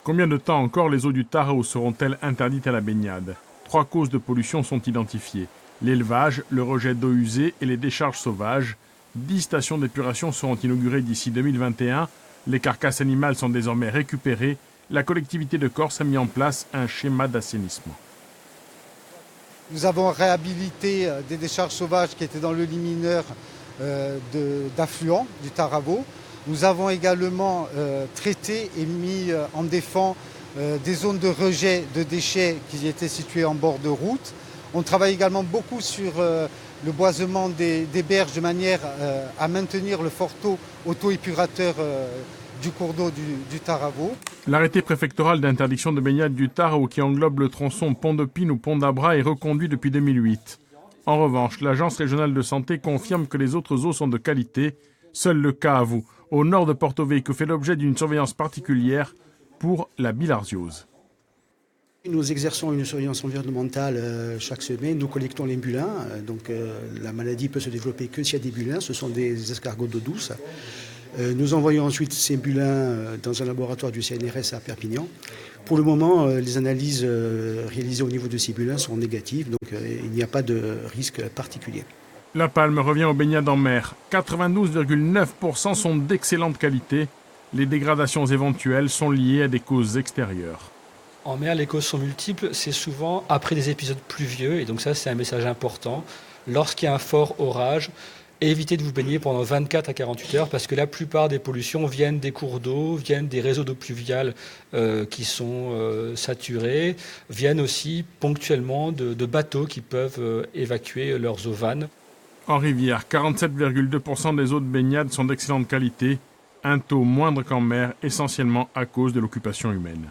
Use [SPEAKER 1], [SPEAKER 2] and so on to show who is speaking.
[SPEAKER 1] Combien de temps encore les eaux du Tarao seront-elles interdites à la baignade? 3 causes de pollution sont identifiées. L'élevage, le rejet d'eau usée et les décharges sauvages. 10 stations d'épuration seront inaugurées d'ici 2021. Les carcasses animales sont désormais récupérées. La collectivité de Corse a mis en place un schéma d'assainissement.
[SPEAKER 2] Nous avons réhabilité des décharges sauvages qui étaient dans le lit mineur d'affluents du Taravo. Nous avons également traité et mis en défend des zones de rejet de déchets qui étaient situées en bord de route. On travaille également beaucoup sur le boisement des berges de manière à maintenir le fort taux auto-épurateur du cours d'eau du Taravo.
[SPEAKER 1] L'arrêté préfectoral d'interdiction de baignade du Tarao qui englobe le tronçon Pont de Pine ou Pont d'Abra est reconduit depuis 2008. En revanche, l'Agence régionale de santé confirme que les autres eaux sont de qualité. Seul le Caavu, au nord de Porto Vecchio, fait l'objet d'une surveillance particulière pour la bilharziose.
[SPEAKER 3] Nous exerçons une surveillance environnementale chaque semaine. Nous collectons les bulins. La maladie peut se développer que s'il y a des bulins. Ce sont des escargots d'eau douce. Nous envoyons ensuite ces bulins dans un laboratoire du CNRS à Perpignan. Pour le moment, les analyses réalisées au niveau de ces bulins sont négatives, donc il n'y a pas de risque particulier.
[SPEAKER 1] La palme revient aux baignades en mer. 92,9% sont d'excellente qualité. Les dégradations éventuelles sont liées à des causes extérieures.
[SPEAKER 4] En mer, les causes sont multiples. C'est souvent après des épisodes pluvieux, et donc ça, c'est un message important. Lorsqu'il y a un fort orage, évitez de vous baigner pendant 24 à 48 heures parce que la plupart des pollutions viennent des cours d'eau, viennent des réseaux d'eau pluviale qui sont saturés, viennent aussi ponctuellement de bateaux qui peuvent évacuer leurs eaux vannes.
[SPEAKER 1] En rivière, 47,2% des eaux de baignade sont d'excellente qualité, un taux moindre qu'en mer, essentiellement à cause de l'occupation humaine.